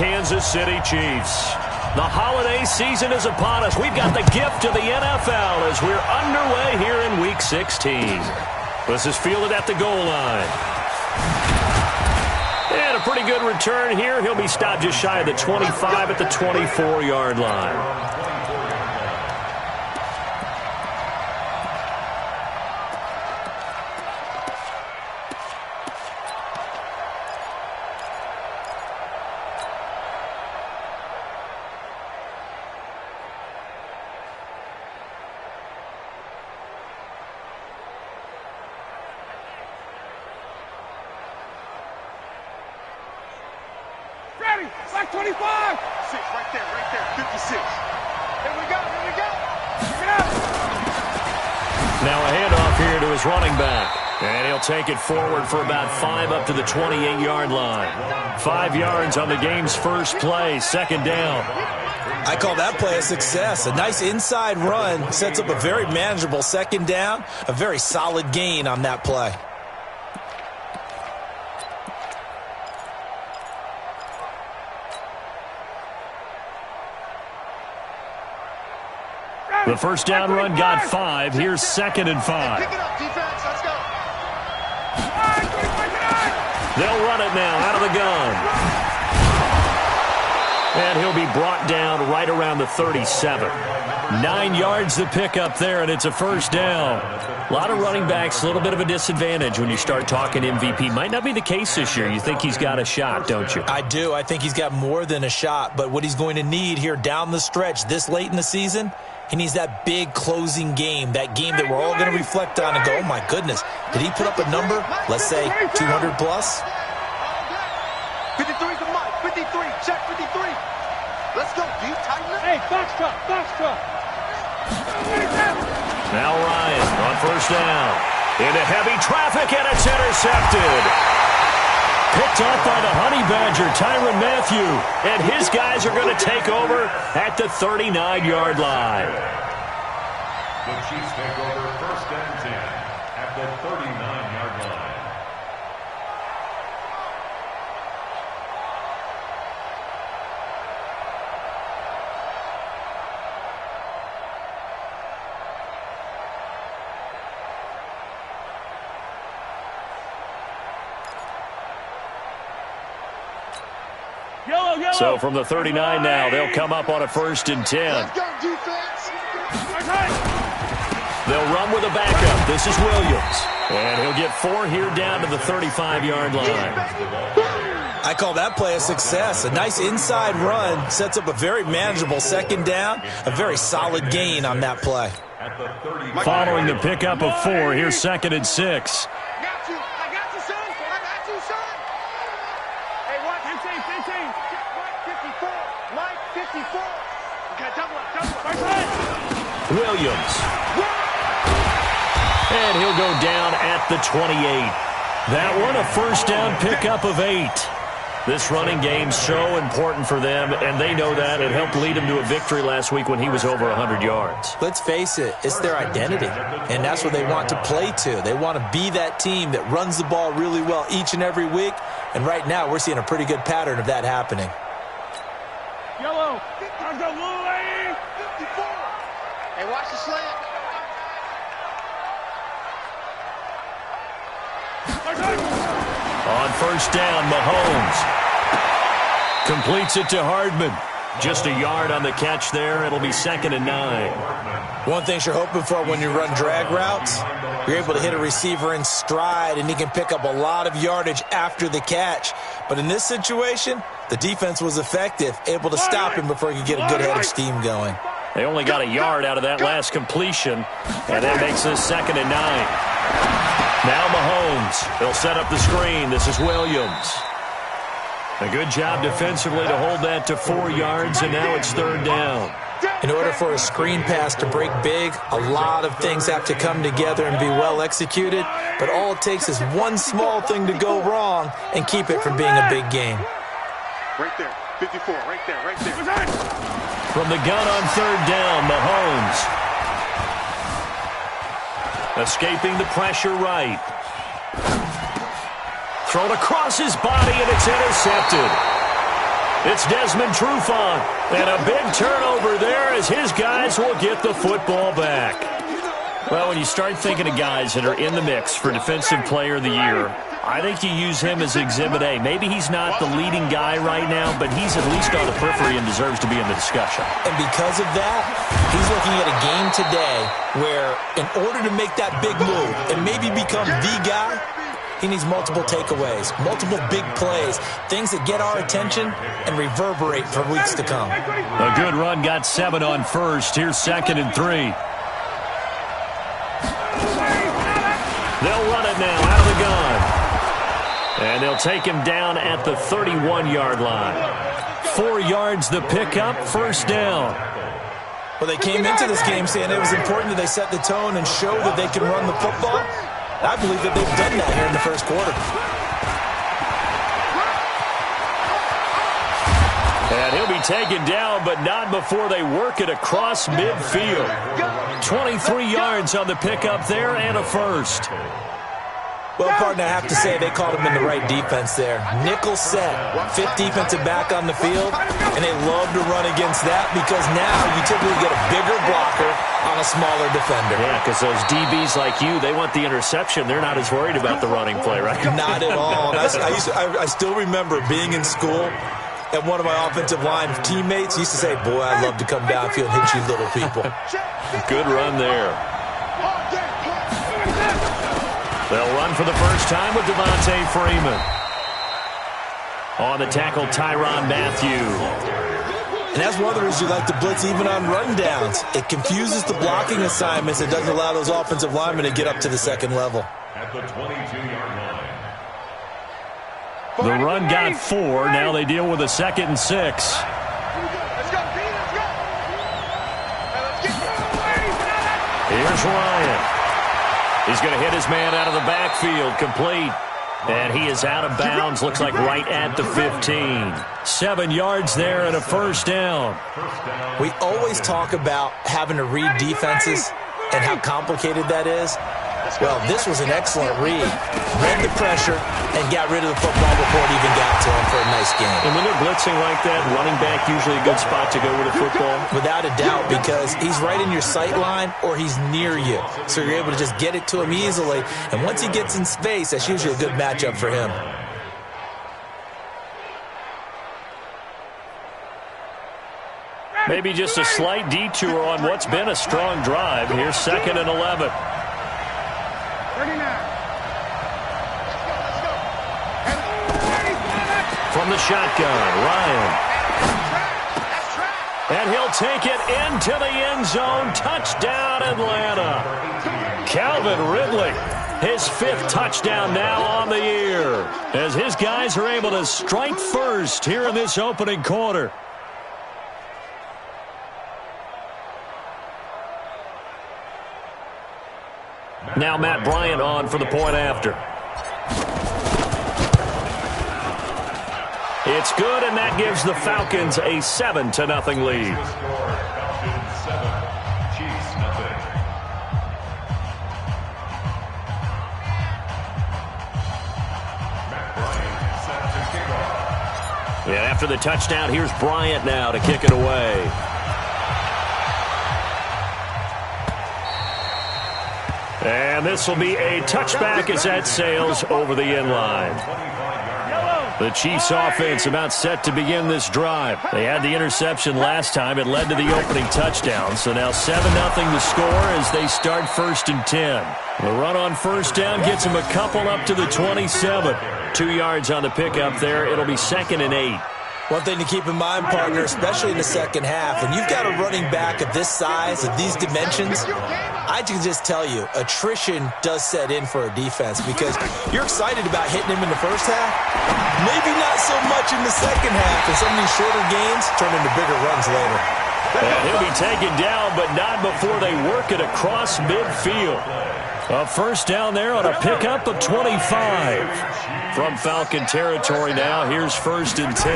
Kansas City Chiefs. The holiday season is upon us. We've got the gift of the NFL as we're underway here in Week 16. This is fielded at the goal line. And a pretty good return here. He'll be stopped just shy of the 25 at the 24-yard line. Back 25! 6, right there, 56. Here we go. Check it out. Now a handoff here to his running back. And he'll take it forward for about 5 up to the 28-yard line. 5 yards on the game's first play, second down. I call that play a success. A nice inside run sets up a very manageable second down. A very solid gain on that play. The first down run got 5. Here's 2nd and 5. Pick it up, defense. Let's go. They'll run it now out of the gun. And he'll be brought down right around the 37. 9 yards to pick up there, and it's a first down. A lot of running backs, a little bit of a disadvantage when you start talking MVP. Might not be the case this year. You think he's got a shot, don't you? I do. I think he's got more than a shot. But what he's going to need here down the stretch this late in the season, he needs that big closing game, that game that we're all going to reflect on and go, oh, my goodness, did he put up a number, let's say, 200 plus? 53 to Mike, 53, check 53. Let's go, deep, tighten up. Hey, box truck. Now Ryan on first down. Into heavy traffic, and it's intercepted. Picked up by the Honey Badger, Tyrann Mathieu. And his guys are going to take over at the 39-yard line. The Chiefs take over 1st and 10 at the 39-yard line. Yellow. So from the 39 now, they'll come up on a 1st and 10. Let's go, defense. They'll run with a backup. This is Williams. And he'll get 4 here down to the 35-yard line. I call that play a success. A nice inside run sets up a very manageable second down. A very solid gain on that play. Following the pickup of 4, here's 2nd and 6. I got you, son. Hey, watch. 15. Mike, 54. Okay, double up. Williams. And he'll go down at the 28. That one a first down pickup of 8. This running game's so important for them, and they know that. It helped lead them to a victory last week when he was over 100 yards. Let's face it, it's their identity, and that's what they want to play to. They want to be that team that runs the ball really well each and every week, and right now we're seeing a pretty good pattern of that happening. Yellow. Let's go, blue lane. 54. Hey, watch the slant. On first down, Mahomes completes it to Hardman. Just a yard on the catch there. It'll be 2nd and 9. One thing you're hoping for when you run drag routes, you're able to hit a receiver in stride, and he can pick up a lot of yardage after the catch. But in this situation, the defense was effective, able to stop him before he could get a good head of steam going. They only got a yard out of that last completion, and that makes this 2nd and 9. Now Mahomes. He'll set up the screen. This is Williams. A good job defensively to hold that to 4 yards, and now it's 3rd down. In order for a screen pass to break big, a lot of things have to come together and be well executed, but all it takes is one small thing to go wrong and keep it from being a big game. Right there, 54, right there. From the gun on 3rd down, Mahomes. Escaping the pressure right. Thrown across his body, and it's intercepted. It's Desmond Trufant. And a big turnover there as his guys will get the football back. Well, when you start thinking of guys that are in the mix for Defensive Player of the Year, I think you use him as Exhibit A. Maybe he's not the leading guy right now, but he's at least on the periphery and deserves to be in the discussion. And because of that, he's looking at a game today where in order to make that big move and maybe become the guy, he needs multiple takeaways, multiple big plays, things that get our attention and reverberate for weeks to come. A good run got 7 on first. Here's 2nd and 3. They'll run it now out of the gun. And they'll take him down at the 31-yard line. 4 yards the pickup, first down. Well, they came into this game saying it was important that they set the tone and show that they can run the football. I believe that they've done that here in the first quarter. And he'll be taken down, but not before they work it across midfield. 23 yards on the pickup there and a first. Well, partner, I have to say they called him in the right defense there. Nickel set, 5th defensive back on the field, and they love to run against that because now you typically get a bigger blocker on a smaller defender. Yeah, because those DBs like you, they want the interception. They're not as worried about the running play, right? Not at all. I still remember being in school, and one of my offensive line teammates used to say, boy, I'd love to come downfield and hit you little people. Good run there. They'll run for the first time with Devontae Freeman. On the tackle, Tyrann Mathieu. And that's one of the reasons you like to blitz even on rundowns. It confuses the blocking assignments. It doesn't allow those offensive linemen to get up to the second level. At the 22-yard line. The run got 4. Now they deal with a 2nd and 6. Let's go, Pete, let's go. Here's Ryan. He's going to hit his man out of the backfield, complete. And he is out of bounds, looks like right at the 15. 7 yards there and a first down. We always talk about having to read defenses and how complicated that is. Well, this was an excellent read. Read the pressure and got rid of the football before it even got to him for a nice game. And when they're blitzing like that, running back usually a good spot to go with a football? Without a doubt, because he's right in your sight line or he's near you. So you're able to just get it to him easily. And once he gets in space, that's usually a good matchup for him. Maybe just a slight detour on what's been a strong drive. Here's 2nd and 11. 39. From the shotgun, Ryan. And he'll take it into the end zone. Touchdown, Atlanta. Calvin Ridley, his 5th touchdown now on the year, as his guys are able to strike first here in this opening quarter. Now Matt Bryant on for the point after. It's good, and that gives the Falcons a 7-0 lead. Yeah, after the touchdown, here's Bryant now to kick it away. And this will be a touchback as that sails over the end line. The Chiefs offense about set to begin this drive. They had the interception last time. It led to the opening touchdown. So now 7-0 the score as they start 1st and 10. The run on first down gets them a couple up to the 27. 2 yards on the pickup there. It'll be 2nd and 8. One thing to keep in mind, partner, especially in the second half, when you've got a running back of this size, of these dimensions, I can just tell you, attrition does set in for a defense because you're excited about hitting him in the first half. Maybe not so much in the second half, and some of these shorter gains turn into bigger runs later. And he'll be taken down, but not before they work it across midfield. A first down there on a pickup of 25. From Falcon territory now, here's 1st and 10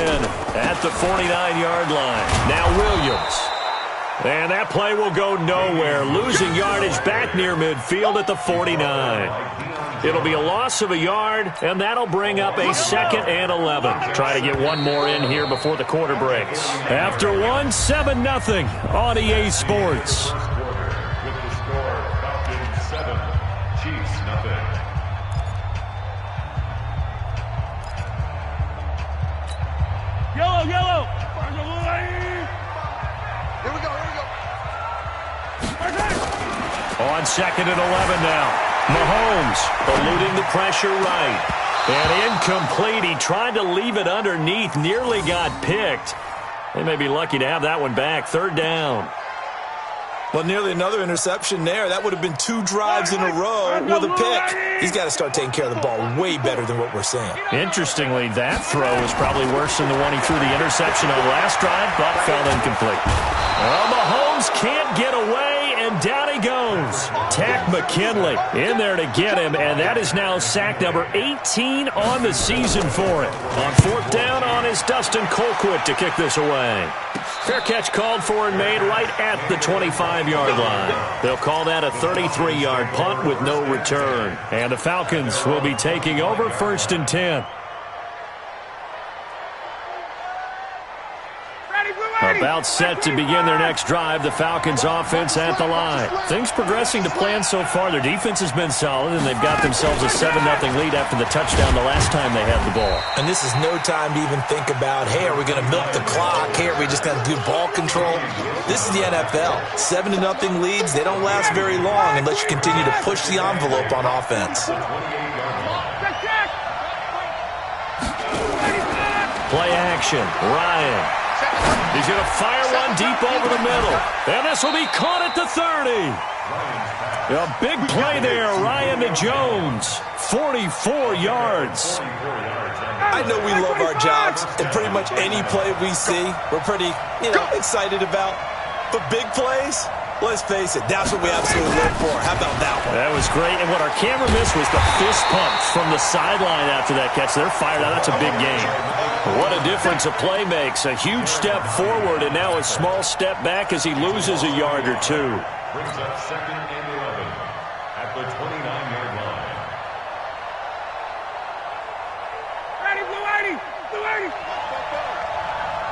at the 49-yard line. Now Williams. And that play will go nowhere, losing yardage back near midfield at the 49. It'll be a loss of a yard, and that'll bring up a 2nd and 11. Try to get one more in here before the quarter breaks. After one, 7-0 on EA Sports. With the score, Falcons 7, Chiefs 0. Yellow, yellow. Here we go, here we go. On 2nd and 11 now. Mahomes eluding the pressure right. And incomplete. He tried to leave it underneath. Nearly got picked. They may be lucky to have that one back. 3rd down. Well, nearly another interception there. That would have been 2 drives in a row with a pick. He's got to start taking care of the ball way better than what we're seeing. Interestingly, that throw is probably worse than the one he threw the interception on last drive, but fell incomplete. Well, Mahomes can't get away, and down he goes. Tack McKinley in there to get him, and that is now sack number 18 on the season for him. On 4th down on is Dustin Colquitt to kick this away. Fair catch called for and made right at the 25-yard line. They'll call that a 33-yard punt with no return. And the Falcons will be taking over 1st and 10. About set to begin their next drive, the Falcons offense at the line. Things progressing to plan so far. Their defense has been solid, and they've got themselves a 7-0 lead after the touchdown the last time they had the ball. And this is no time to even think about, hey, are we going to milk the clock? Hey, are we just going to do ball control? This is the NFL. 7-0 leads, they don't last very long unless you continue to push the envelope on offense. Play action. Ryan. He's going to fire one deep over the middle. And this will be caught at the 30. A big play there. Ryan to Jones. 44 yards. I know we love our jobs, and pretty much any play we see, we're pretty, excited about. But big plays, let's face it, that's what we absolutely live for. How about that one? That was great. And what our camera missed was the fist pump from the sideline after that catch. They're fired out. That's a big game. What a difference a play makes. A huge step forward and now a small step back as he loses a yard or 2. Brings up 2nd and 11 at the 29-yard line. Ready, Blue 80! Blue 80!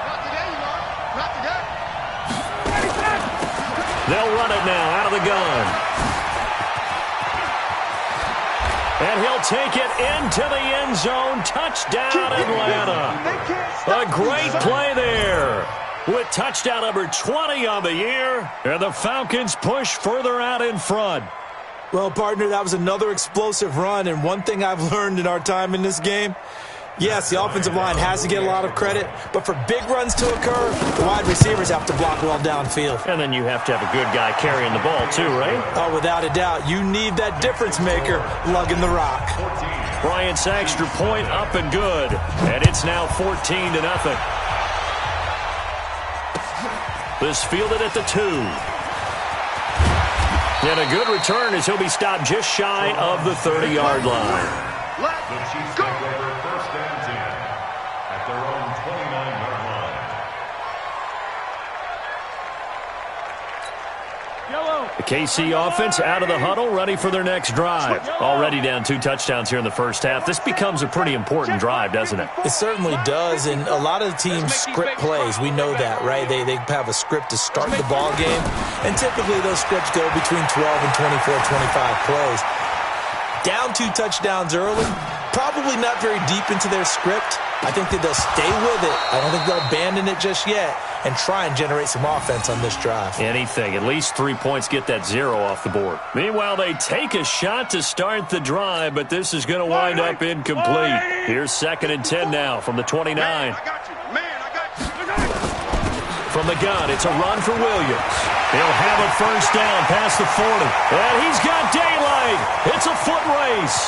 Not today, you know. Not today. Ready, set! They'll run it now out of the gun. And he'll take it into the end zone. Touchdown, Atlanta. A great play there. With touchdown number 20 on the year. And the Falcons push further out in front. Well, partner, that was another explosive run. And one thing I've learned in our time in this game, yes, the offensive line has to get a lot of credit, but for big runs to occur, the wide receivers have to block well downfield. And then you have to have a good guy carrying the ball too, right? Oh, without a doubt. You need that difference maker lugging the rock. Bryant's extra point up and good. And it's now 14-0. This fielded at the 2. And a good return as he'll be stopped just shy of the 30-yard line. The Chiefs take over 1st and 10 at their own 29-yard line. Yellow. The KC offense out of the huddle, ready for their next drive. Already down 2 touchdowns here in the first half. This becomes a pretty important drive, doesn't it? It certainly does, and a lot of the teams script plays. We know that, right? They have a script to start the ball game, and typically those scripts go between 12 and 24, 25 plays. Down 2 touchdowns early, probably not very deep into their script. I think that they'll stay with it. I don't think they'll abandon it just yet and try and generate some offense on this drive. Anything. At least 3 points, get that 0 off the board. Meanwhile, they take a shot to start the drive, but this is going to wind up incomplete. Here's 2nd and 10 now from the 29. Man, I got you. Man, I got you. From the gun, it's a run for Williams. He'll have a first down past the 40. And he's got daylight. It's a foot race.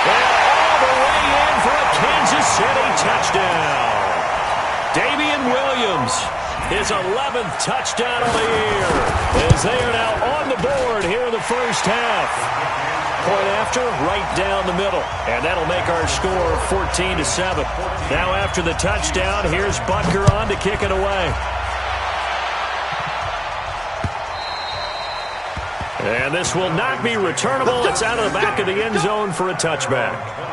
And all the way in for a Kansas City touchdown. Damian Williams, his 11th touchdown of the year, as they are now on the board here in the first half. Point after, right down the middle. And that'll make our score 14-7. Now after the touchdown, here's Butker on to kick it away. And this will not be returnable. It's out of the back of the end zone for a touchback.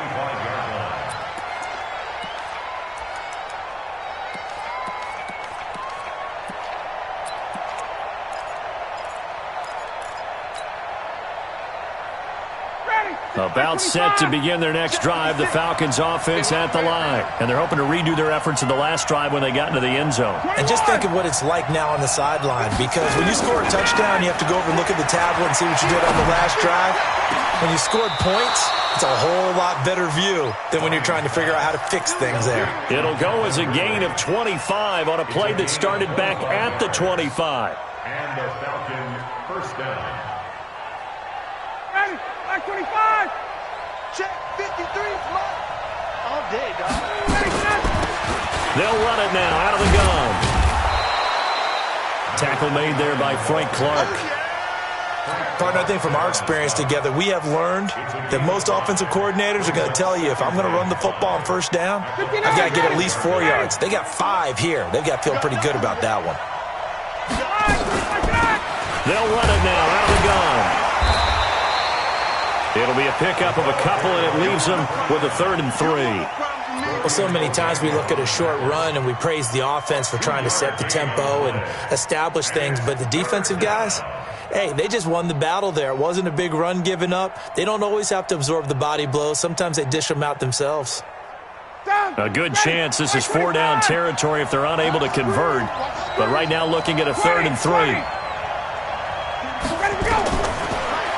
About set to begin their next drive, the Falcons offense at the line. And they're hoping to redo their efforts in the last drive when they got into the end zone. And just think of what it's like now on the sideline, because when you score a touchdown, you have to go over and look at the tablet and see what you did on the last drive. When you scored points, it's a whole lot better view than when you're trying to figure out how to fix things there. It'll go as a gain of 25 on a play that started back at the 25. And the Falcons first down. Ready, back 25. Check, 53, smart. All day, dog. Ready, set. They'll run it now out of the gun. Tackle made there by Frank Clark. Partner, I think from our experience together, we have learned that most offensive coordinators are going to tell you, if I'm going to run the football on first down, I've got to get at least 4 yards. They got 5 here. They've got to feel pretty good about that one. They'll run it now out of the gun. It'll be a pickup of a couple, and it leaves them with a 3rd and 3. Well, so many times we look at a short run and we praise the offense for trying to set the tempo and establish things, but the defensive guys, hey, they just won the battle there. It wasn't a big run given up. They don't always have to absorb the body blows. Sometimes they dish them out themselves. A good chance this is 4-down territory if they're unable to convert, but right now looking at a 3rd and 3.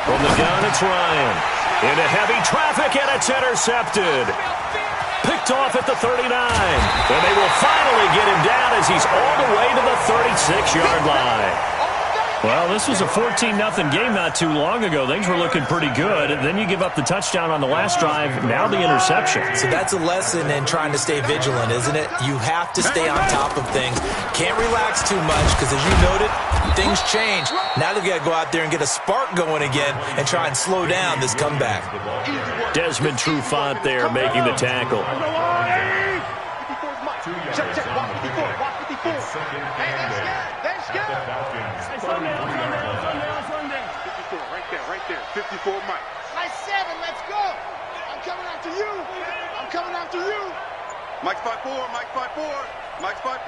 From the gun, it's Ryan. Into heavy traffic, and it's intercepted. Picked off at the 39. And they will finally get him down as he's all the way to the 36-yard line. Well, this was a 14-0 game not too long ago. Things were looking pretty good. And then you give up the touchdown on the last drive, now the interception. So that's a lesson in trying to stay vigilant, isn't it? You have to stay on top of things. Can't relax too much because, as you noted, things change. Now they've got to go out there and get a spark going again and try and slow down this comeback. Desmond Trufant there making the tackle. Check, check, walk 54, walk 54. Hey, that's good, that's good. Sunday. 54, right there, 54, Mike. Nice 7, let's go. I'm coming after you. I'm coming after you. Mike's 5-4, Mike's 5-4, Mike's 5-4.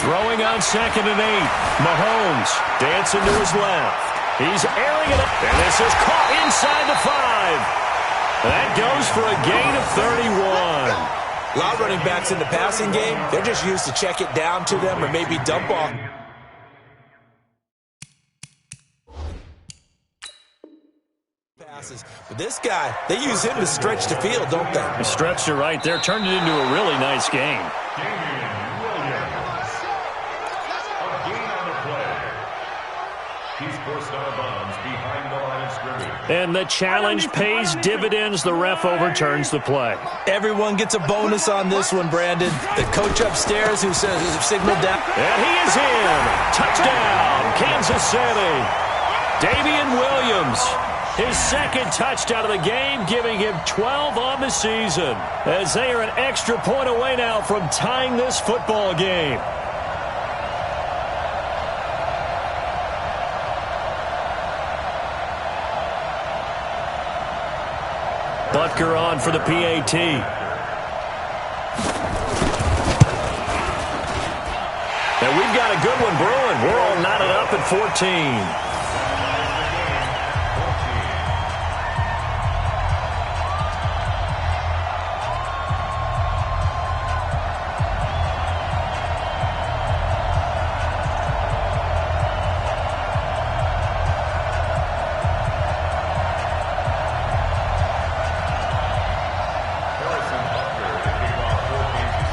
Throwing on 2nd and 8. Mahomes dancing to his left. He's airing it up, and this is caught inside the 5. That goes for a gain of 31. A lot of running backs in the passing game, they're just used to check it down to them or maybe dump off. Passes. But this guy, they use him to stretch the field, don't they? He stretched it right there, turned it into a really nice game. He's forced out of bounds behind the line of scrimmage. And the challenge pays dividends. The ref overturns the play. Everyone gets a bonus on this one, Brandon. The coach upstairs who says signaled down. And he is in. Touchdown, Kansas City. Damian Williams, his 2nd touchdown of the game, giving him 12 on the season, as they are an extra point away now from tying this football game. Butker on for the PAT. And we've got a good one brewing. We're all knotted up at 14.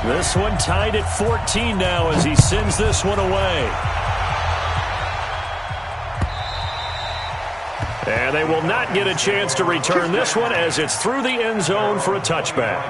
This one tied at 14 now as he sends this one away. And they will not get a chance to return this one as it's through the end zone for a touchback.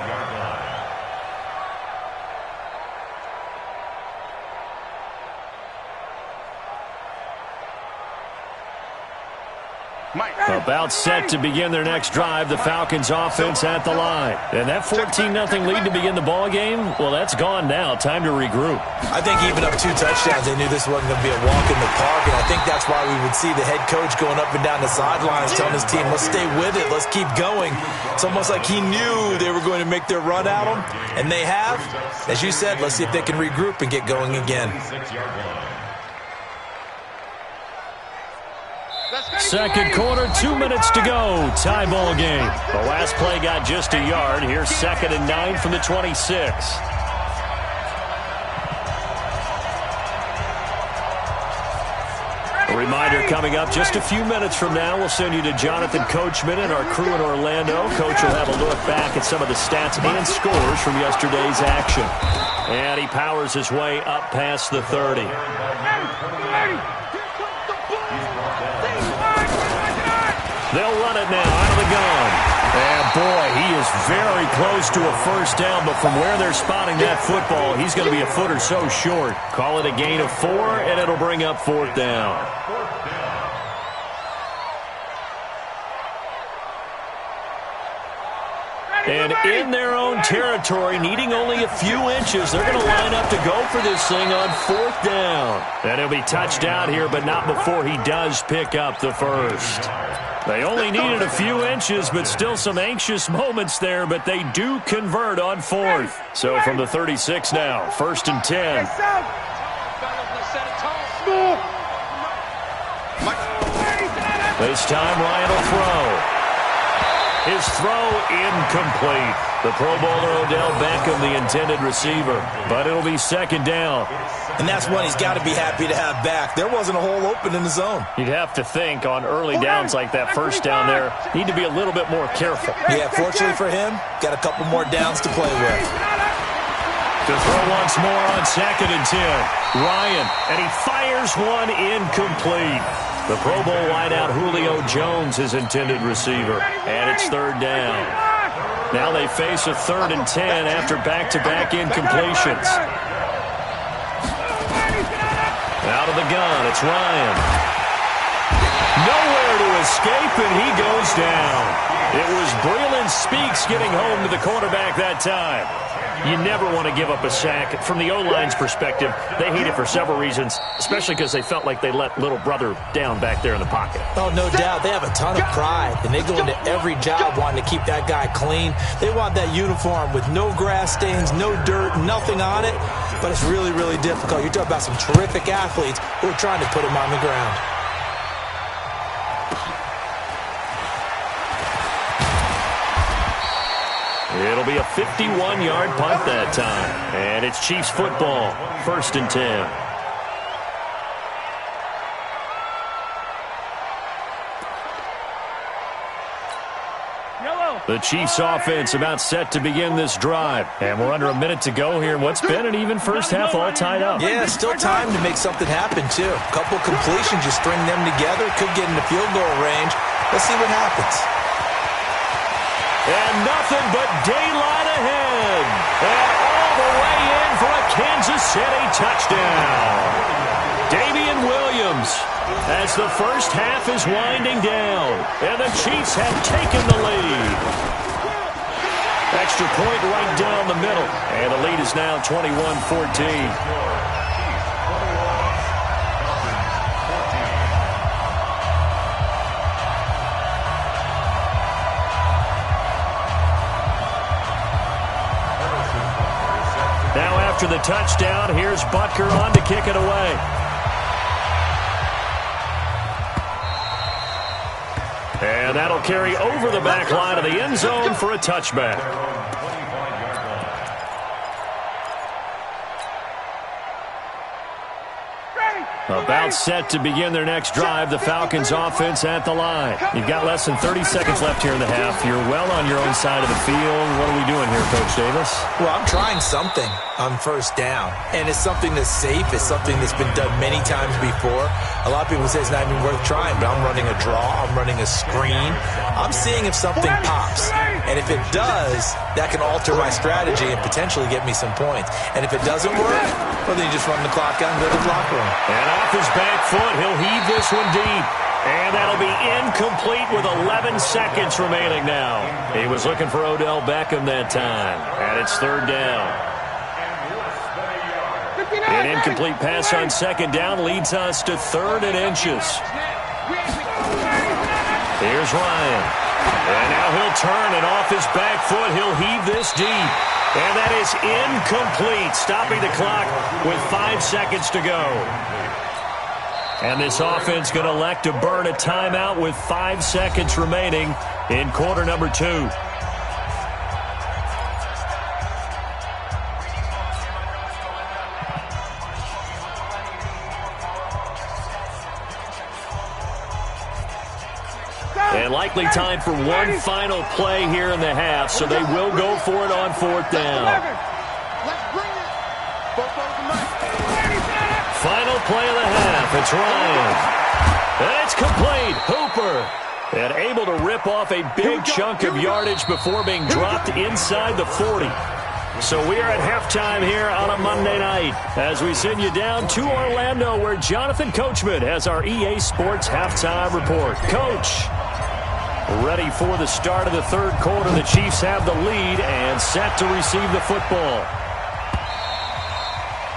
About set to begin their next drive, the Falcons offense at the line. And that 14-0 lead to begin the ball game, well, that's gone now. Time to regroup. I think even up 2 touchdowns, they knew this wasn't going to be a walk in the park, and I think that's why we would see the head coach going up and down the sidelines telling his team, let's stay with it, let's keep going. It's almost like he knew they were going to make their run at him, and they have. As you said, let's see if they can regroup and get going again. Second quarter, 2 minutes to go. Tie ball game. The last play got just a yard. Here's 2nd and 9 from the 26. A reminder coming up just a few minutes from now. We'll send you to Jonathan Coachman and our crew in Orlando. Coach will have a look back at some of the stats and scores from yesterday's action. And he powers his way up past the 30. They'll run it now out of the gun. And, boy, he is very close to a first down, but from where they're spotting that football, he's going to be a foot or so short. Call it a gain of 4, and it'll bring up 4th down. And in their own territory, needing only a few inches, they're going to line up to go for this thing on 4th down. And he'll be touched out here, but not before he does pick up the first. They only needed a few inches, but still some anxious moments there, but they do convert on 4th. So from the 36 now, 1st and 10. This time Ryan will throw. His throw incomplete. The Pro Bowler Odell Beckham, the intended receiver. But it'll be 2nd down. And that's one he's got to be happy to have back. There wasn't a hole open in the zone. You'd have to think on early downs like that first down there, need to be a little bit more careful. Yeah, fortunately for him, got a couple more downs to play with. To throw once more on 2nd and 10. Ryan, and he fires one incomplete. The Pro Bowl wideout Julio Jones, his intended receiver. And it's 3rd down. Now they face a 3rd and 10 after back-to-back incompletions. Out of the gun, it's Ryan. Nowhere to escape, and he goes down. It was Breeland Speaks getting home to the quarterback that time. You never want to give up a sack. From the O-line's perspective, they hate it for several reasons, especially because they felt like they let little brother down back there in the pocket. Oh, no doubt. They have a ton of pride, and they go into every job wanting to keep that guy clean. They want that uniform with no grass stains, no dirt, nothing on it, but it's really, really difficult. You're talking about some terrific athletes who are trying to put him on the ground. It'll be a 51-yard punt that time. And it's Chiefs football, 1st and 10. The Chiefs offense about set to begin this drive. And we're under a minute to go here. What's been an even first half all tied up. Yeah, still time to make something happen, too. A couple completions, just string them together. Could get into field goal range. Let's see what happens. And nothing but daylight ahead. And all the way in for a Kansas City touchdown. Damian Williams as the first half is winding down. And the Chiefs have taken the lead. Extra point right down the middle. And the lead is now 21-14. After the touchdown, here's Butker on to kick it away. And that'll carry over the back line of the end zone for a touchback. About set to begin their next drive, the Falcons offense at the line. You've got less than 30 seconds left here in the half. You're well on your own side of the field. What are we doing here, Coach Davis? Well, I'm trying something on first down, and it's something that's safe. It's something that's been done many times before. A lot of people say it's not even worth trying, but I'm running a draw. I'm running a screen. I'm seeing if something pops, and if it does, that can alter my strategy and potentially get me some points. And if it doesn't work, well, then you just run the clock out and go to the locker room. And off his back foot, he'll heave this one deep. And that'll be incomplete with 11 seconds remaining now. He was looking for Odell Beckham that time. And it's third down. An incomplete pass on second down leads us to third and inches. Here's Ryan. And now he'll turn, and off his back foot, he'll heave this deep. And that is incomplete, stopping the clock with 5 seconds to go. And this offense going to elect to burn a timeout with 5 seconds remaining in quarter number 2. And likely time for one final play here in the half, so they will go for it on fourth down. Final play of the half. It's Ryan. And it's complete. Hooper. And able to rip off a big chunk of yardage before being dropped inside the 40. So we are at halftime here on a Monday night as we send you down to Orlando where Jonathan Coachman has our EA Sports halftime report. Coach, ready for the start of the third quarter. The Chiefs have the lead and set to receive the football.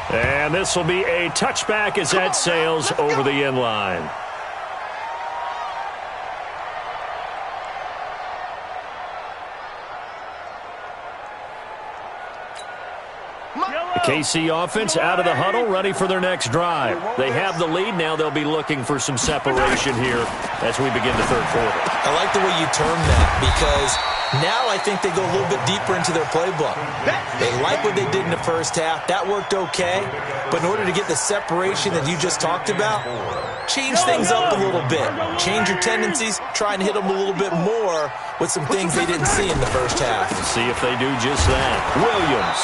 And this will be a touchback as that sails over the end line. The KC offense out of the huddle, ready for their next drive. They have the lead. Now they'll be looking for some separation here as we begin the third quarter. I like the way you term that because now I think they go a little bit deeper into their playbook. They like what they did in the first half. That worked okay. But in order to get the separation that you just talked about, change things up a little bit. Change your tendencies. Try and hit them a little bit more with some things they didn't see in the first half. See if they do just that. Williams.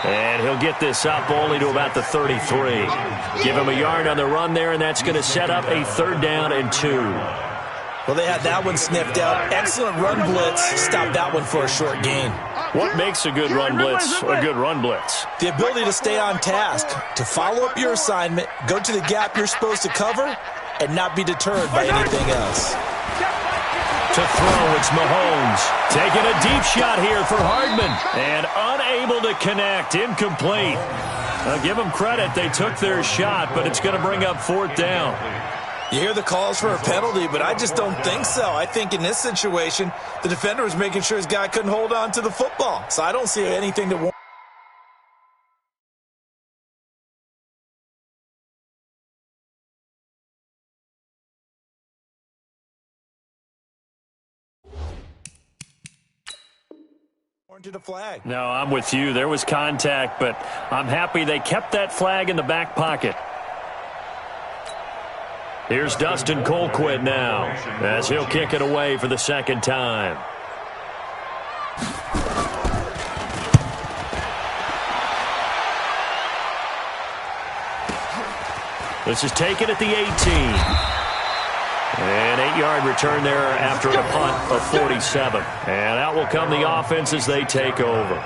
And he'll get this up only to about the 33. Give him a yard on the run there, and that's going to set up a third down and 2. Well, they had that one sniffed out. Excellent run blitz. Stop that one for a short gain. What makes a good run blitz a good run blitz? The ability to stay on task, to follow up your assignment, go to the gap you're supposed to cover, and not be deterred by anything else. To throw, it's Mahomes. Taking a deep shot here for Hardman. And unable to connect. Incomplete. I'll give them credit. They took their shot, but it's going to bring up fourth down. You hear the calls for a penalty, but I just don't think so. I think in this situation, the defender was making sure his guy couldn't hold on to the football. So I don't see anything to warrant. To the flag. No, I'm with you. There was contact, but I'm happy they kept that flag in the back pocket. Here's Dustin Colquitt now as he'll kick it away for the second time. This is taken at the 18. An 8-yard return there after a punt of 47. And out will come the offense as they take over.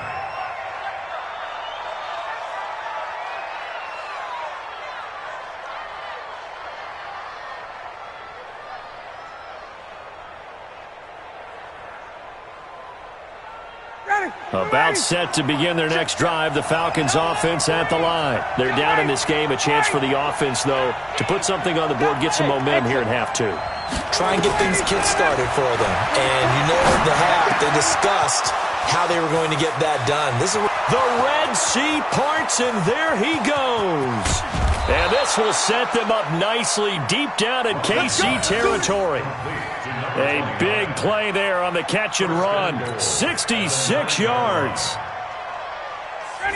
About set to begin their next drive, the Falcons offense at the line. They're down in this game. A chance for the offense, though, to put something on the board, get some momentum here in half 2. Try and get things kick-started for them. And you know at the half, they discussed how they were going to get that done. This is the Red Sea parts, and there he goes. And this will set them up nicely deep down in KC territory. A big play there on the catch and run. 66 yards.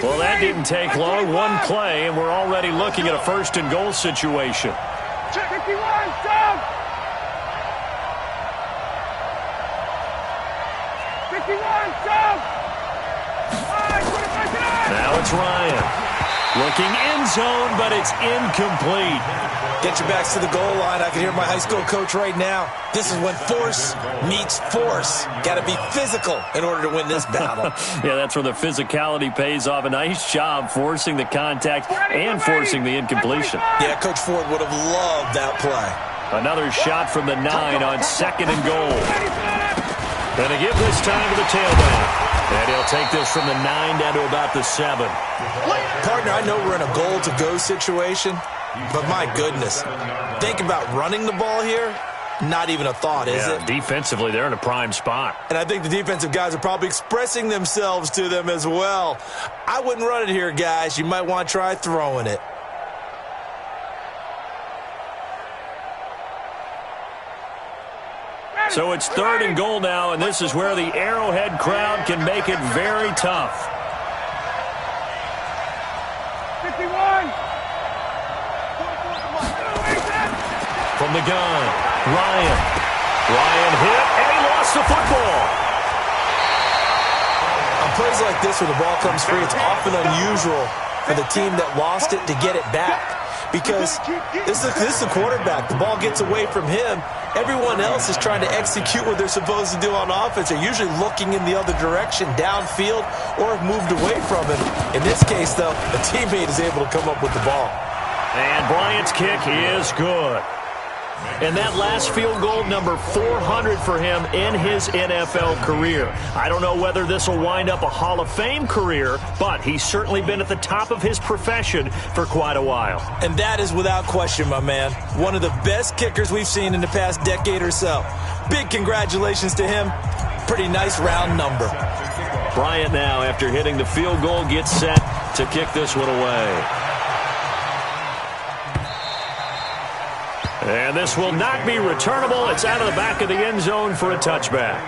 Well, that didn't take long. One play, and we're already looking at a first and goal situation. 51, down. 51, down. Now it's Ryan. Looking end zone, but it's incomplete. Get your backs to the goal line. I can hear my high school coach right now. This is when force meets force. Got to be physical in order to win this battle. Yeah, that's where the physicality pays off. A nice job forcing the contact and forcing the incompletion. Yeah, Coach Ford would have loved that play. Another shot from the 9 on 2nd and goal. Going to give this time to the tailback. And he'll take this from the 9 down to about the 7. Partner, I know we're in a goal-to-go situation, but my goodness, think about running the ball here. Not even a thought, is it? Defensively, they're in a prime spot. And I think the defensive guys are probably expressing themselves to them as well. I wouldn't run it here, guys. You might want to try throwing it. So it's 3rd and goal now, and this is where the Arrowhead crowd can make it very tough. 51. From the gun, Ryan. Ryan hit, and he lost the football. On plays like this where the ball comes free, it's often unusual for the team that lost it to get it back. Because this is the quarterback. The ball gets away from him. Everyone else is trying to execute what they're supposed to do on offense. They're usually looking in the other direction, downfield, or have moved away from him. In this case, though, a teammate is able to come up with the ball. And Bryant's kick is good. And that last field goal, number 400 for him in his NFL career. I don't know whether this will wind up a Hall of Fame career, but he's certainly been at the top of his profession for quite a while. And that is without question, my man. One of the best kickers we've seen in the past decade or so. Big congratulations to him. Pretty nice round number. Bryant now, after hitting the field goal, gets set to kick this one away. And this will not be returnable. It's out of the back of the end zone for a touchback.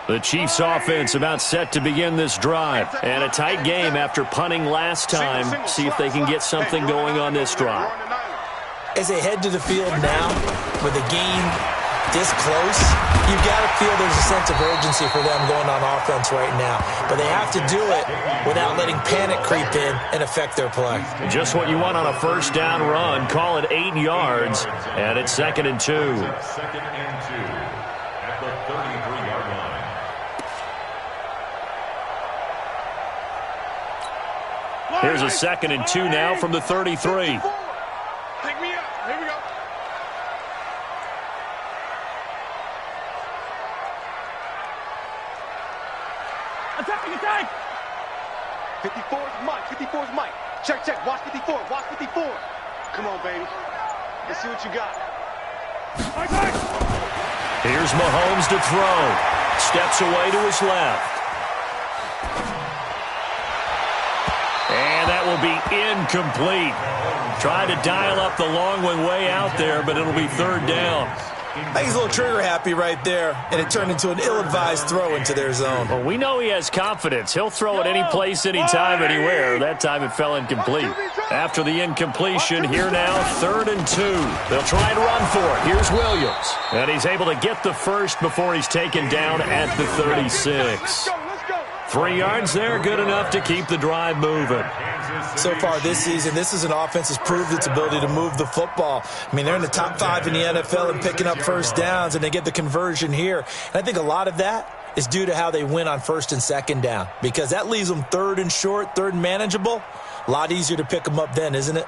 The Chiefs offense about set to begin this drive. And a tight game after punting last time. See if they can get something going on this drive. As they head to the field now, with the game this close, you've got to feel there's a sense of urgency for them going on offense right now. But they have to do it without letting panic creep in and affect their play. Just what you want on a first down run. Call it 8 yards. And it's 2nd and 2. 2nd and 2 at the 33-yard line. Here's a 2nd and 2 now from the 33. Take me up. Here we go. Attack! 54's Mike. 54's Mike. Check. Watch 54. Watch 54. Come on, baby. Let's see what you got. Here's Mahomes to throw. Steps away to his left. And that will be incomplete. Trying to dial up the long one way out there, but it'll be 3rd down. I think he's a little trigger happy right there, and it turned into an ill-advised throw into their zone. Well, we know he has confidence. He'll throw it any place, anytime, anywhere. That time it fell incomplete. After the incompletion, here now, 3rd and 2. They'll try and run for it. Here's Williams. And he's able to get the first before he's taken down at the 36. 3 yards there, good enough to keep the drive moving. So far this season, this is an offense that's proved its ability to move the football. I mean, they're in the top 5 in the NFL and picking up first downs, and they get the conversion here. And I think a lot of that is due to how they win on 1st and 2nd down, because that leaves them 3rd and short, 3rd and manageable. A lot easier to pick them up then, isn't it?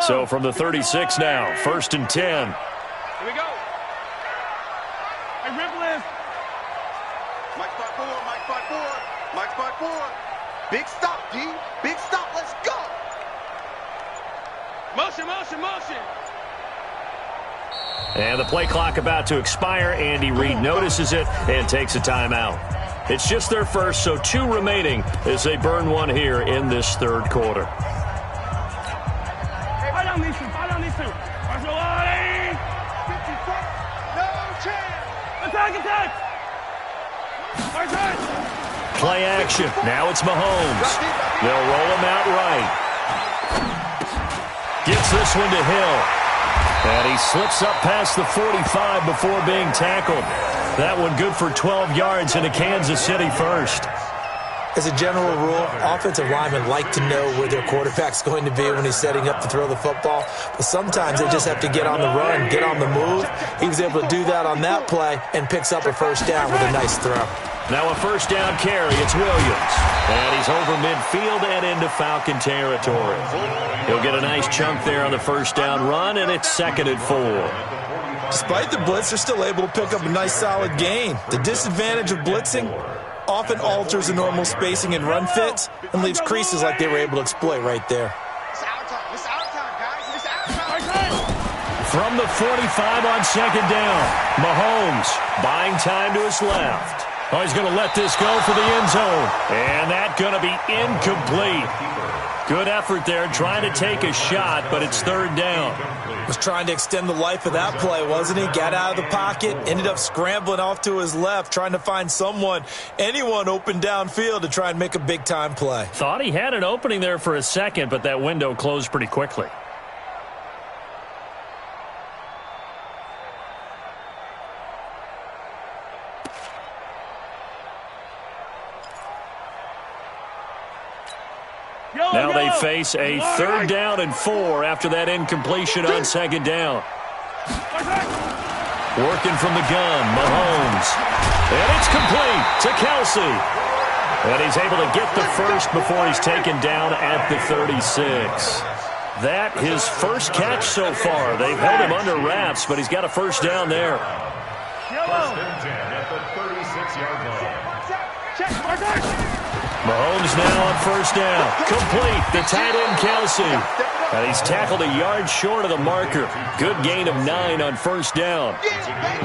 So from the 36 now, 1st and 10. Here we go. Hey, Ripple. Mike 5-4. Mike 5-4. Mike 5-4. Big stop, D. Big stop. Let's go. Motion. And the play clock about to expire. Andy Reid notices it and takes a timeout. It's just their first, so 2 remaining as they burn one here in this 3rd quarter. Hey, fight on these two. Marshall Line. 54. No chance. Attack. Play action. Now it's Mahomes. They'll roll him out right. Gets this one to Hill. And he slips up past the 45 before being tackled. That one good for 12 yards into Kansas City first. As a general rule, offensive linemen like to know where their quarterback's going to be when he's setting up to throw the football. But sometimes they just have to get on the run, get on the move. He was able to do that on that play and picks up a first down with a nice throw. Now a first down carry. It's Williams. And he's over midfield and into Falcon territory. He'll get a nice chunk there on the first down run, and it's 2nd and 4. Despite the blitz, they're still able to pick up a nice solid gain. The disadvantage of blitzing often alters the normal spacing and run fits and leaves creases like they were able to exploit right there. It's our time. It's our time, guys. It's our time. From the 45 on 2nd down, Mahomes buying time to his left. Oh, he's going to let this go for the end zone. And that's going to be incomplete. Good effort there, trying to take a shot, but it's 3rd down. Was trying to extend the life of that play, wasn't he? Got out of the pocket, ended up scrambling off to his left, trying to find anyone open downfield to try and make a big-time play. Thought he had an opening there for a second, but that window closed pretty quickly. Now they face a 3rd down and 4 after that incompletion on 2nd down. Working from the gun, Mahomes. And it's complete to Kelsey. And he's able to get the first before he's taken down at the 36. That his first catch so far. They've held him under wraps, but he's got a first down there. First and 10 at the 36-yard line. Mahomes now on first down. Complete. The tight end, Kelsey. And he's tackled a yard short of the marker. Good gain of 9 on first down.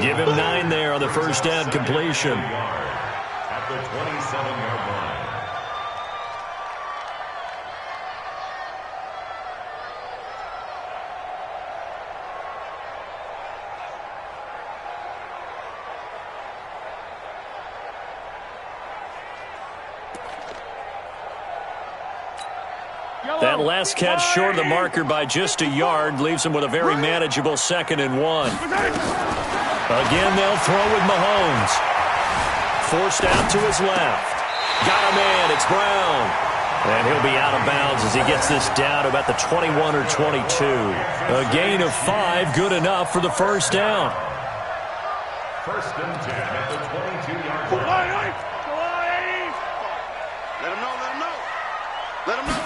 Give him 9 there on the first down completion. At the 27-yard line. That last catch short of the marker by just a yard leaves him with a very manageable 2nd and 1. Again, they'll throw with Mahomes. Forced out to his left. Got a man. It's Brown. And he'll be out of bounds as he gets this down to about the 21 or 22. A gain of 5, good enough for the first down. First and 10 at the 22-yard line. Let him know. Let him know. Let him know.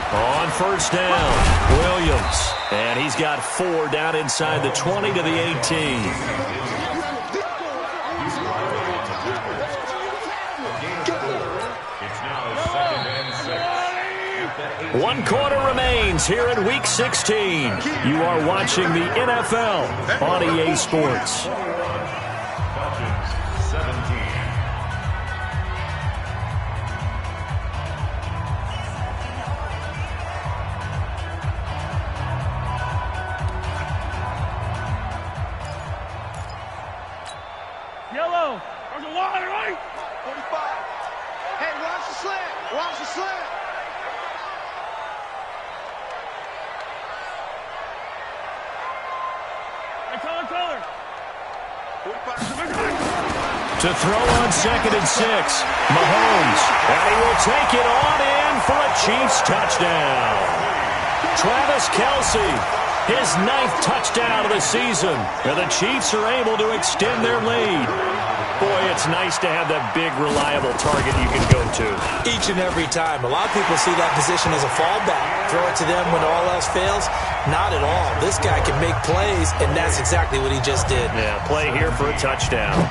On first down, Williams. And he's got 4 down inside the 20 to the 18. It's now 2nd and 6. 1 quarter remains here in Week 16. You are watching the NFL on EA Sports. Falcons 17. Yellow. There's a wide right. 45. Hey, watch the slant. Watch the slant. Hey, color. 45. To throw on 2nd and 6, Mahomes. And he will take it on in for a Chiefs touchdown. Travis Kelsey, his 9th touchdown of the season. And the Chiefs are able to extend their lead. Boy, it's nice to have that big, reliable target you can go to. Each and every time. A lot of people see that position as a fallback. Throw it to them when all else fails. Not at all. This guy can make plays, and that's exactly what he just did. Yeah, play here for a touchdown.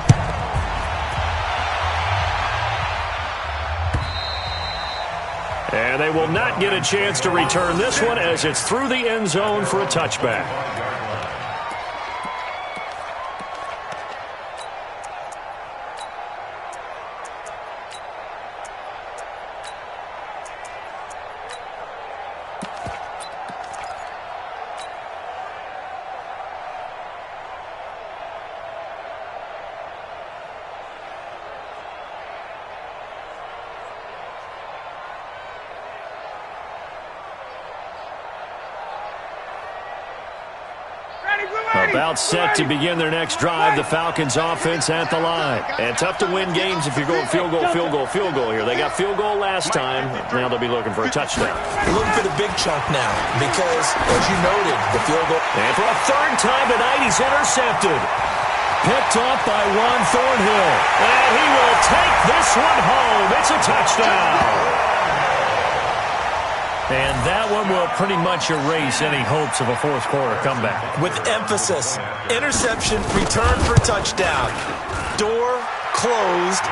And they will not get a chance to return this one as it's through the end zone for a touchback. About set to begin their next drive, the Falcons offense at the line. And tough to win games if you're going field goal, field goal, field goal here. They got field goal last time. Now they'll be looking for a touchdown. Looking for the big chunk now because, as you noted, the field goal. And for a third time tonight, he's intercepted. Picked off by Juan Thornhill. And he will take this one home. It's a touchdown. And that one will pretty much erase any hopes of a fourth quarter comeback. With emphasis, interception, return for touchdown. Door closed,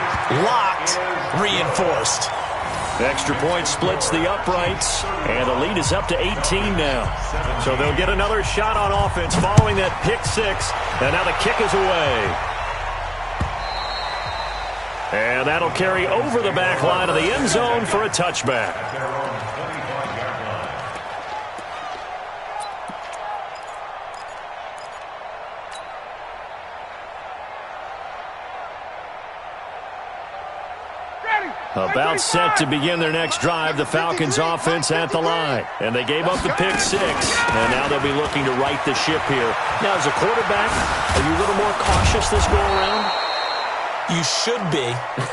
locked, reinforced. Extra point splits the uprights, and the lead is up to 18 now. So they'll get another shot on offense following that pick six, and now the kick is away. And that'll carry over the back line of the end zone for a touchback. About set to begin their next drive, the Falcons offense at the line. And they gave up the pick six, and now they'll be looking to right the ship here. Now, as a quarterback, are you a little more cautious this go-around? You should be,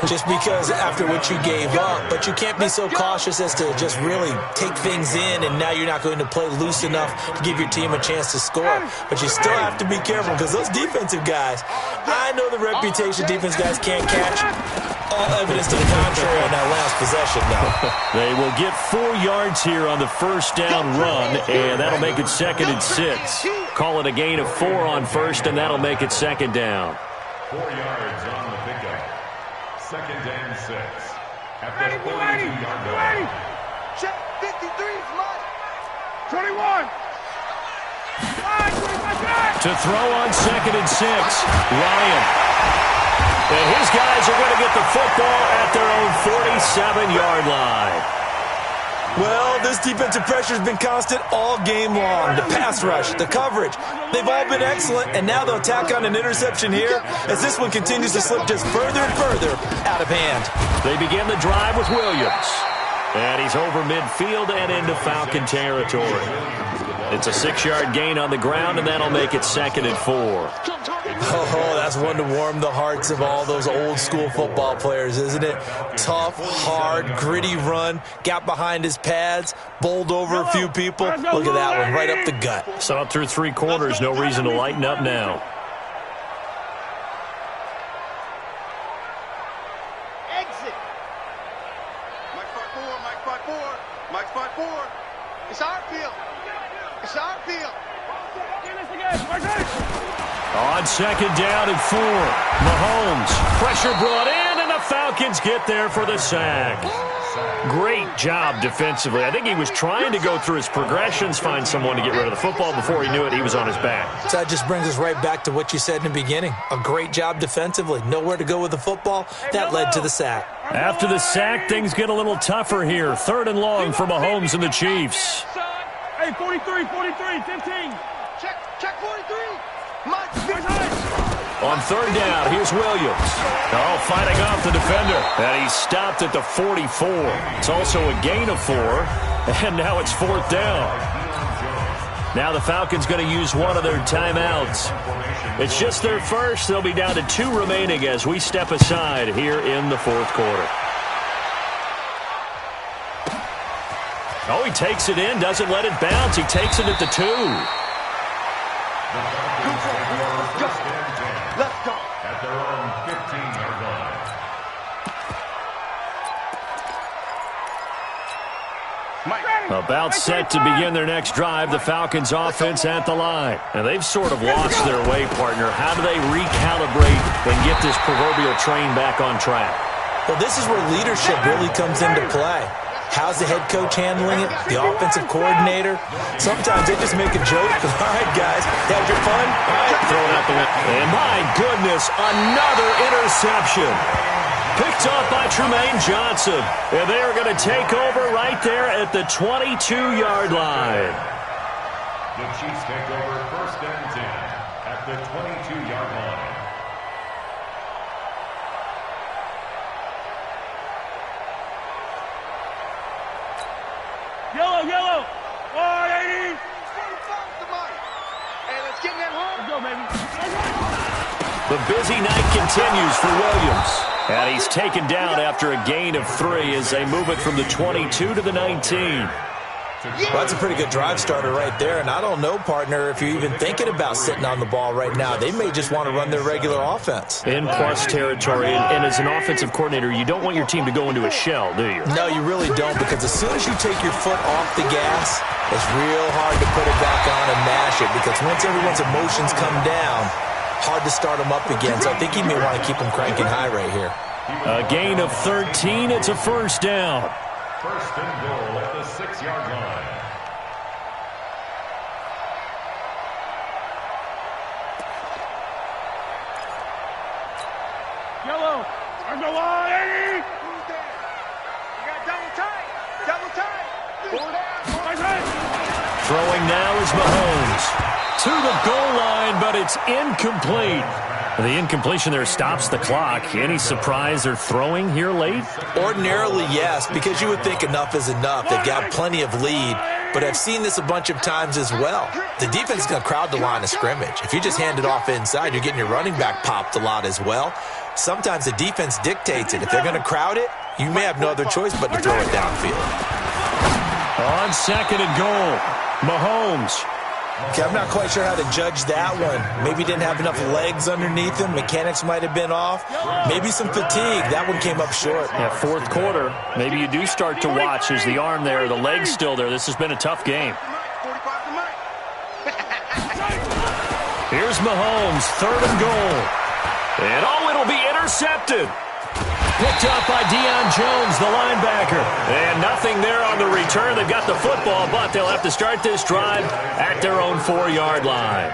just because after what you gave up, but you can't be so cautious as to just really take things in, and now you're not going to play loose enough to give your team a chance to score. But you still have to be careful because those defensive guys, I know the reputation defense guys can't catch. All evidence to the contrary on that last possession, though. They will get 4 yards here on the first down run, and that'll make it 2nd and 6. Call it a gain of 4 on first, and that'll make it 2nd down. 4 yards on the pickup. 2nd and 6. At the 42-yard line. Check 53 is mine. 21. To throw on 2nd and 6, Ryan. And his guys are going to get the football at their own 47-yard line. Well, this defensive pressure has been constant all game long. The pass rush, the coverage, they've all been excellent, and now they'll tack on an interception here as this one continues to slip just further and further out of hand. They begin the drive with Williams. And he's over midfield and into Falcon territory. It's a 6-yard gain on the ground, and that'll make it 2nd and 4. Oh, that's one to warm the hearts of all those old-school football players, isn't it? Tough, hard, gritty run, got behind his pads, bowled over a few people. Look at that one, right up the gut. Saw it through 3 quarters, no reason to lighten up now. Exit. Mike 5-4, Mike 5-4, Mike 5-4. It's our field. It's our field. On 2nd down and 4, Mahomes, pressure brought in, and the Falcons get there for the sack. Great job defensively. I think he was trying to go through his progressions, find someone to get rid of the football. Before he knew it, he was on his back. So that just brings us right back to what you said in the beginning. A great job defensively. Nowhere to go with the football. That led to the sack. After the sack, things get a little tougher here. 3rd and long for Mahomes and the Chiefs. Hey, 43, 15. Check 43. On 3rd down, here's Williams. Oh, fighting off the defender. And he stopped at the 44. It's also a gain of 4. And now it's 4th down. Now the Falcons going to use one of their timeouts. It's just their first. They'll be down to 2 remaining as we step aside here in the 4th quarter. Oh, he takes it in, doesn't let it bounce. He takes it at the 2. Let's go. At their own 15-yard line. About set to begin their next drive, the Falcons offense at the line. And they've sort of lost their way, partner. How do they recalibrate and get this proverbial train back on track? Well, this is where leadership really comes into play. How's the head coach handling it? The offensive coordinator? Sometimes they just make a joke. All right, guys, had your fun? All right, throw it out the window. And my goodness, another interception. Picked off by Tremaine Johnson. And they are going to take over right there at the 22-yard line. The Chiefs take over 1st and 10 at the 22-yard line. Yellow. 180. Hey, let's get in that The busy night continues for Williams. And he's taken down after a gain of 3 as they move it from the 22 to the 19. Well, that's a pretty good drive starter right there, and I don't know, partner, if you're even thinking about sitting on the ball right now. They may just want to run their regular offense. In plus territory, and as an offensive coordinator, you don't want your team to go into a shell, do you? No, you really don't, because as soon as you take your foot off the gas, it's real hard to put it back on and mash it, because once everyone's emotions come down, hard to start them up again. So I think he may want to keep them cranking high right here. A gain of 13. It's a first down. First and goal at the 6-yard line. Yellow. On the line. You got double tight. Double tight. Pull it out. Right side. Throwing now is Mahomes. To the goal line, but it's incomplete. The incompletion there stops the clock. Any surprise they're throwing here late? Ordinarily, yes, because you would think enough is enough. They've got plenty of lead, but I've seen this a bunch of times as well. The defense is going to crowd the line of scrimmage. If you just hand it off inside, you're getting your running back popped a lot as well. Sometimes the defense dictates it. If they're going to crowd it, you may have no other choice but to throw it downfield. On second and goal, Mahomes. Okay, I'm not quite sure how to judge that one. Maybe didn't have enough legs underneath him. Mechanics might have been off. Maybe some fatigue. That one came up short. Yeah, fourth quarter. Maybe you do start to watch as the arm there, the leg's still there. This has been a tough game. 45 to Mike. Here's Mahomes, third and goal. And it'll be intercepted. Picked up by Deion Jones, the linebacker. And nothing there on the return. They've got the football, but they'll have to start this drive at their own 4-yard line.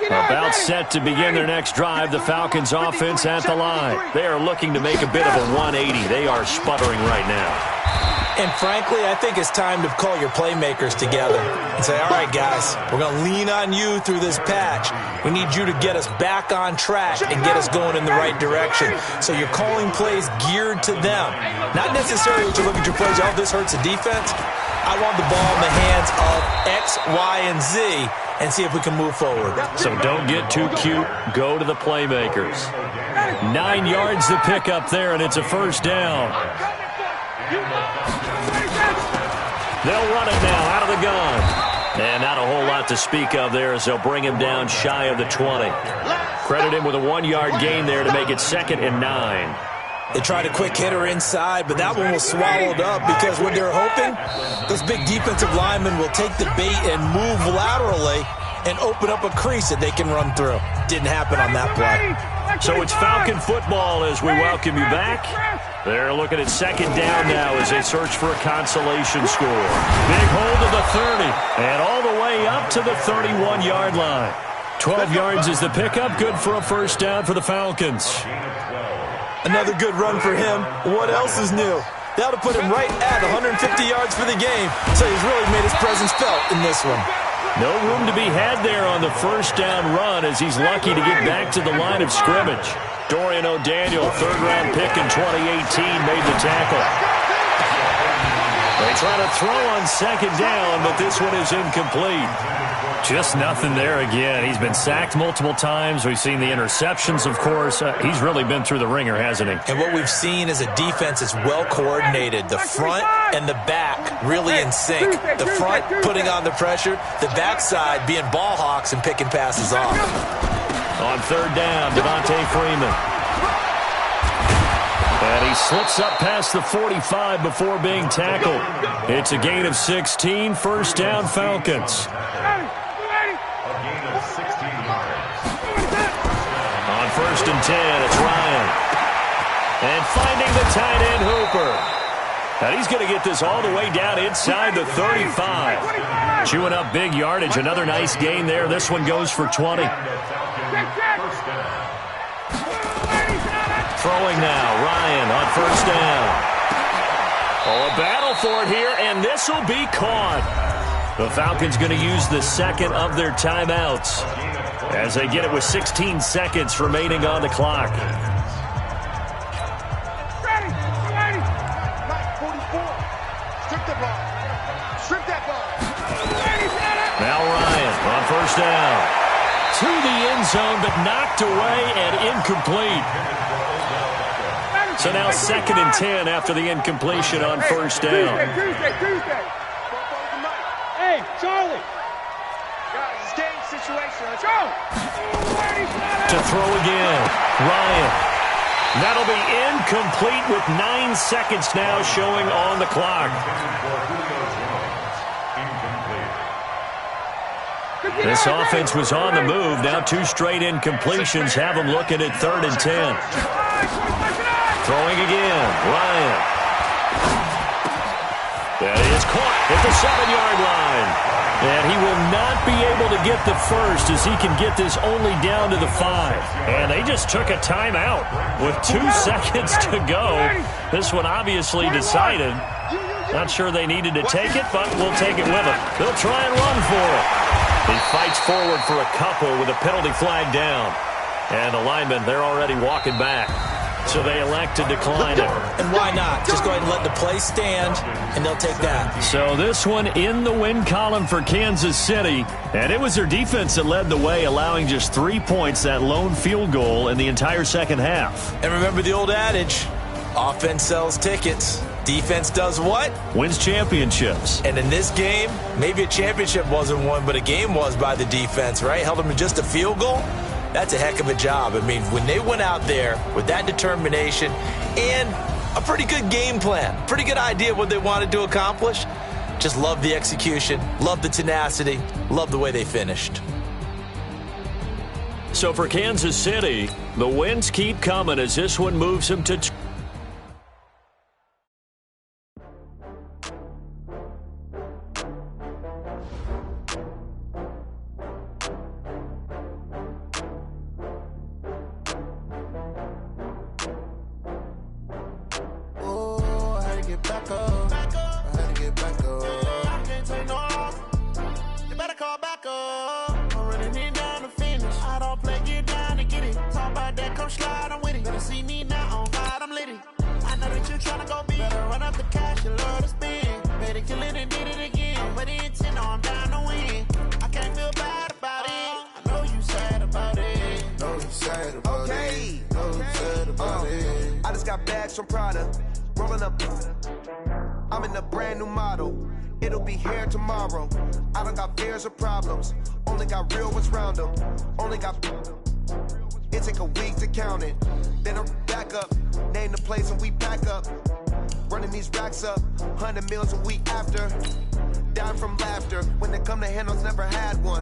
About set to begin their next drive, the Falcons offense at the line. They are looking to make a bit of a 180. They are sputtering right now. And frankly, I think it's time to call your playmakers together and say, all right, guys, we're going to lean on you through this patch. We need you to get us back on track and get us going in the right direction. So you're calling plays geared to them. Not necessarily to look at your plays, oh, this hurts the defense. I want the ball in the hands of X, Y, and Z and see if we can move forward. So don't get too cute. Go to the playmakers. 9 yards to pick up there, and it's a first down. They'll run it now out of the gun. And not a whole lot to speak of there as they'll bring him down shy of the 20. Credit him with a 1-yard gain there to make it 2nd and 9. They tried a quick hitter inside, but that one was swallowed up because what they're hoping, those big defensive linemen will take the bait and move laterally and open up a crease that they can run through. Didn't happen on that play. So it's Falcon football as we welcome you back. They're looking at 2nd down now as they search for a consolation score. Big hold of the 30 and all the way up to the 31-yard line. 12 yards is the pickup. Good for a first down for the Falcons. Another good run for him. What else is new? That'll put him right at 150 yards for the game. So he's really made his presence felt in this one. No room to be had there on the first down run as he's lucky to get back to the line of scrimmage. Dorian O'Daniel, third-round pick in 2018, made the tackle. They try to throw on 2nd down, but this one is incomplete. Just nothing there again. He's been sacked multiple times. We've seen the interceptions, of course. He's really been through the ringer, hasn't he? And what we've seen is a defense that's well-coordinated. The front and the back really in sync. The front putting on the pressure. The backside being ball hawks and picking passes off. On 3rd down, Devontae Freeman. And he slips up past the 45 before being tackled. It's a gain of 16, first down Falcons. On 1st and 10, it's Ryan. And finding the tight end Hooper. And he's going to get this all the way down inside the 35. Chewing up big yardage, another nice gain there. This one goes for 20. Throwing now, Ryan on 1st down. Oh, a battle for it here, and this will be caught. The Falcons going to use the 2nd of their timeouts as they get it with 16 seconds remaining on the clock. Mike, 44. Strip the ball. Strip that ball. Now Ryan on 1st down. to the end zone, but knocked away and incomplete. So now 2nd and 10 after the incompletion on first down. Tuesday. Hey, Charlie. Guys, it's game situation. Let's Go. To throw again, Ryan. That'll be incomplete with 9 seconds now showing on the clock. This offense was on the move. Now 2 straight incompletions have them looking at 3rd and 10. Throwing again, Ryan. That is caught at the 7-yard line. And he will not be able to get the first as he can get this only down to the 5. And they just took a timeout with 2 seconds to go. This one obviously decided. Not sure they needed to take it, but we'll take it with them. They'll try and run for it. He fights forward for a couple with a penalty flag down. And the linemen, they're already walking back. So they elect to decline it. And why not? Just go ahead and let the play stand, and they'll take that. So this one in the win column for Kansas City. And it was their defense that led the way, allowing just 3 points, that lone field goal in the entire second half. And remember the old adage, offense sells tickets. Defense does what? Wins championships. And in this game, maybe a championship wasn't won, but a game was by the defense, right? Held them to just a field goal. That's a heck of a job. I mean, when they went out there with that determination and a pretty good game plan, pretty good idea what they wanted to accomplish, just love the execution, love the tenacity, love the way they finished. So for Kansas City, the wins keep coming as this one moves them to... I just got bags from Prada, rolling up. I'm in a brand new model. It'll be here tomorrow. I don't got fears or problems. Only got real ones round them. Only got. It take a week to count it. Then I'm back up. Name the place and we pack up. Running these racks up. 100 meals a week after. Down from laughter. When they come to handles, never had one.